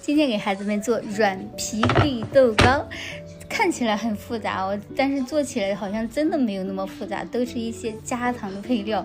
今天给孩子们做软皮绿豆糕，看起来很复杂哦，但是做起来好像真的没有那么复杂，都是一些家常的配料。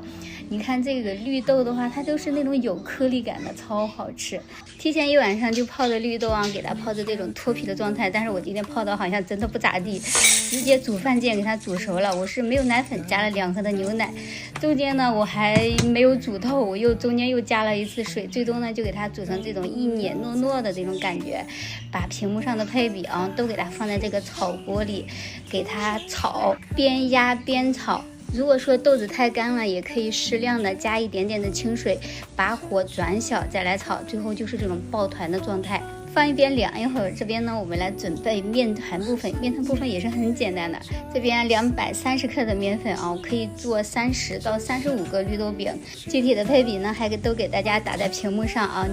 你看这个绿豆的话，它都是那种有颗粒感的，超好吃。提前一晚上就泡的绿豆啊，给它泡的这种脱皮的状态，但是我今天泡的好像真的不咋地，直接煮饭键给它煮熟了。我是没有奶粉，加了2盒的牛奶，中间呢我还没有煮透，我中间又加了一次水，最终呢就给它煮成这种一黏糯糯的这种感觉。把屏幕上的配比啊都给它放在这个炒锅里，给它炒，边压边炒。如果说豆子太干了，也可以适量的加一点点的清水，把火转小再来炒，最后就是这种抱团的状态。放一边凉一会儿，这边呢我们来准备面团部分。面团部分也是很简单的，这边230克的面粉啊，可以做30到35个绿豆饼。具体的配比呢，还都给大家打在屏幕上啊。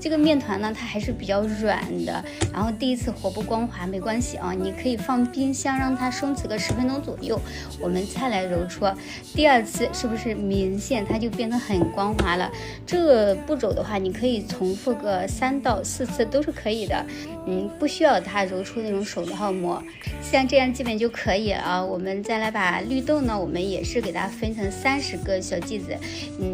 这个面团呢，它还是比较软的，然后第一次活不光滑没关系啊，你可以放冰箱让它松弛个10分钟左右，我们再来揉搓。第二次是不是明显它就变得很光滑了？这个步骤的话，你可以重复个3到4次都是可以的，不需要它揉出那种手套膜，像这样基本就可以了啊。我们再来把绿豆呢，我们也是给它分成30个小剂子，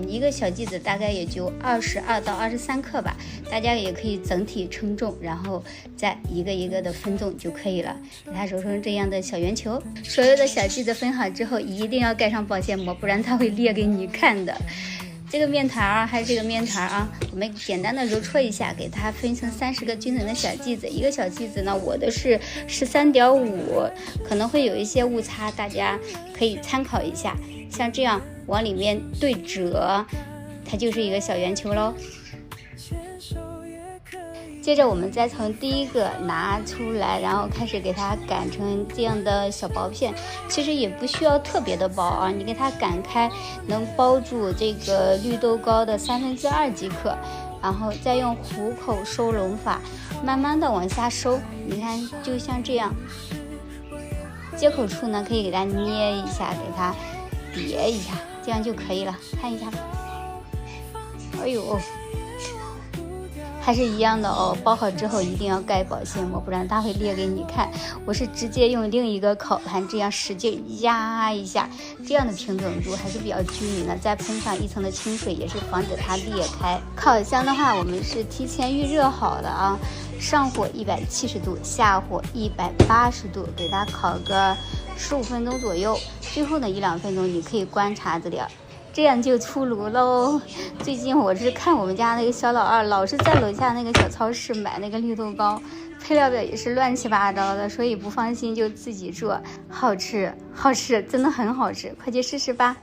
一个小剂子大概也就22到23克吧，大家也可以整体称重，然后再一个一个的分重就可以了，给它揉成这样的小圆球。所有的小剂子分好之后，一定要盖上保鲜膜，不然它会裂给你看的。这个面团啊，还是这个面团啊，我们简单的揉搓一下，给它分成30个均匀的小剂子。一个小剂子呢，我的是13.5，可能会有一些误差，大家可以参考一下。像这样往里面对折，它就是一个小圆球喽。接着我们再从第一个拿出来，然后开始给它擀成这样的小薄片，其实也不需要特别的薄啊，你给它擀开，能包住这个绿豆糕的2/3即可。然后再用虎口收拢法，慢慢的往下收，你看就像这样，接口处呢可以给它捏一下，给它叠一下，这样就可以了。看一下，哎呦，还是一样的哦，包好之后一定要盖保鲜膜，不然它会裂给你看。我是直接用另一个烤盘这样使劲压一下，这样的平整度还是比较均匀的，再喷上一层的清水，也是防止它裂开。烤箱的话，我们是提前预热好的啊，上火170度，下火180度，给它烤个15分钟左右。最后的1-2分钟你可以观察着点，这样就出炉喽。最近我是看我们家那个小老二老是在楼下那个小超市买那个绿豆糕，配料表也是乱七八糟的，所以不放心就自己做，好吃好吃，真的很好吃，快去试试吧。